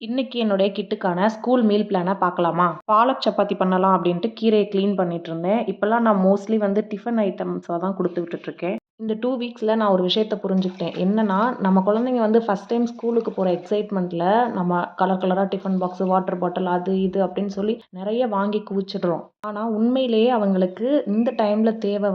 இன்னைக்கு என்னுடைய கிட்டுக்கான school meal பிளானை பார்க்கலாமா? பாலக் சப்பாத்தி பண்ணலாம் அப்படின்ட்டு கீரையை க்ளீன் பண்ணிட்டு இருந்தேன். இப்போல்லாம் நான் மோஸ்ட்லி டிஃபன் ஐட்டம்ஸாக தான் கொடுத்து விட்டுட்ருக்கேன். இந்த 2 வீக்ஸில் நான் ஒரு விஷயத்த புரிஞ்சுக்கிட்டேன். என்னன்னா, நம்ம குழந்தைங்க ஃபஸ்ட் டைம் ஸ்கூலுக்கு போகிற எக்ஸைட்மெண்ட்டில் நம்ம கலர் கலராக டிஃபன் பாக்ஸு, வாட்டர் பாட்டில் அது இது அப்படின்னு சொல்லி நிறைய வாங்கி குவிச்சிடுறோம். ஆனால் உண்மையிலேயே அவங்களுக்கு இந்த டைமில் தேவை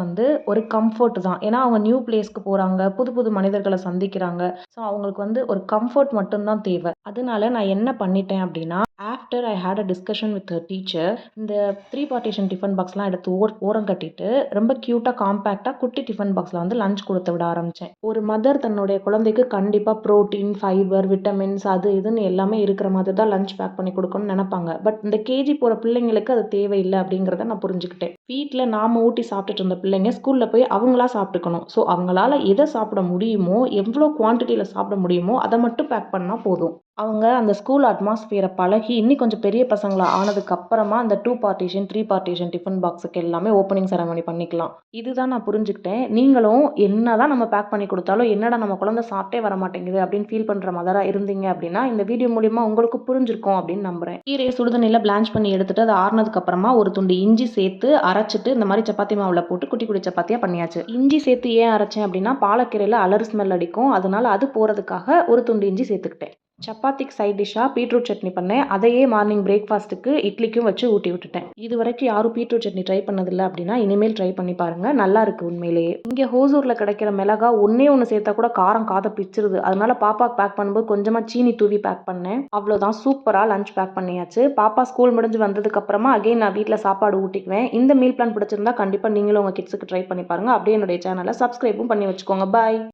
ஒரு கம்ஃபர்ட் தான். ஏன்னா அவங்க நியூ பிளேஸ்க்கு போகிறாங்க, புது புது மனிதர்களை சந்திக்கிறாங்க. ஸோ அவங்களுக்கு ஒரு கம்ஃபர்ட் மட்டும்தான் தேவை. அதனால நான் என்ன பண்ணிட்டேன் அப்படின்னா, after I had a discussion with her teacher, இந்த 3 பார்ட்டிஷன் டிஃபன் பாக்ஸ்லாம் எடுத்து ஓரம் கட்டிட்டு ரொம்ப க்யூட்டாக காம்பேக்டாக குட்டி டிஃபன் பாக்ஸில் லஞ்ச் கொடுத்து விட ஆரம்பித்தேன். ஒரு மதர் தன்னுடைய குழந்தைக்கு கண்டிப்பாக ப்ரோட்டீன், ஃபைபர், விட்டமின்ஸ் அது இதுன்னு எல்லாமே இருக்கிற மாதிரி தான் லஞ்ச் பேக் பண்ணி கொடுக்கணும்னு நினைப்பாங்க. பட் இந்த கேஜி போகிற பிள்ளைங்களுக்கு அது தேவையில்லை அப்படிங்கிறத நான் புரிஞ்சுக்கிட்டேன். வீட்டில் நாம் ஊட்டி சாப்பிட்டுட்டு இருந்த பிள்ளைங்க ஸ்கூலில் போய் அவங்களா சாப்பிட்டுக்கணும். ஸோ அவங்களால எதை சாப்பிட முடியுமோ, எவ்வளோ குவான்டிட்டியில் சாப்பிட முடியுமோ அதை மட்டும் பேக் பண்ணால் போதும். அவங்க அந்த ஸ்கூல் அட்மாஸ்பியரை பழகி இன்னும் கொஞ்சம் பெரிய பசங்களா ஆனதுக்கு அப்புறமா அந்த 2 பார்ட்டிஷன் 3 பார்ட்டிஷன் டிஃபன் பாக்ஸுக்கு எல்லாமே ஓப்பனிங் செரமனி பண்ணிக்கலாம். இதுதான் நான் புரிஞ்சுக்கிட்டேன். நீங்களும் என்னதான் நம்ம பேக் பண்ணி கொடுத்தாலும் என்னடா நம்ம குழந்தை சாப்பிட்டே வர மாட்டேங்குது அப்படின்னு ஃபீல் பண்ணுற மதராக இருந்தீங்க அப்படின்னா இந்த வீடியோ மூலிமா உங்களுக்கு புரிஞ்சிருக்கும் அப்படின்னு நம்புறேன். கீரையை சுடுதண்ணியில் பிளான்ச் பண்ணி எடுத்துட்டு அது ஆறுனதுக்கு அப்புறமா ஒரு துண்டு இஞ்சி சேர்த்து அரைச்சிட்டு இந்த மாதிரி சப்பாத்தி மாவில் போட்டு குட்டி குட்டி சப்பாத்தியாக பண்ணியாச்சு. இஞ்சி சேர்த்து ஏன் அரைச்சேன் அப்படின்னா பாலக்கீரையில் அலர் ஸ்மெல் அடிக்கும், அதனால அது போகிறதுக்காக ஒரு துண்டு இஞ்சி சேர்த்துக்கிட்டேன். சப்பாத்திக்கு சைட் டிஷ்ஷாக பீட்ரூட் சட்னி பண்ணேன். அதையே மார்னிங் பிரேக்ஃபாஸ்ட்டுக்கு இட்லிக்கும் வச்சு ஊட்டி விட்டுட்டேன். இது வரைக்கும் யாரும் பீட்ரூட் சட்னி ட்ரை பண்ணதில்லை அப்படின்னா இனிமேல் ட்ரை பண்ணி பாருங்கள், நல்லா இருக்குது உண்மையிலேயே. இங்கே ஹோசூரில் கிடைக்கிற மிளகா ஒன்று சேர்த்தா கூட காரம் காதை பிச்சிருது. அதனால பாப்பாக்கு பேக் பண்ணும்போது கொஞ்சமாக சீனி தூவி பேக் பண்ணேன். அவ்வளோதான், சூப்பராக லஞ்ச் பேக் பண்ணியாச்சு. பாப்பா ஸ்கூல் முடிஞ்சு வந்ததுக்கப்புறமா அகைன் நான் வீட்டில் சாப்பாடு ஊட்டிக்குவேன். இந்த மீல் பிளான் பிடிச்சிருந்தா கண்டிப்பாக நீங்களும் உங்கள் கிட்ஸுக்கு ட்ரை பண்ணி பாருங்கள். அப்படியே என்னுடைய சேனலை சப்ஸ்கிரைபும் பண்ணி வச்சுக்கோங்க. பாய்.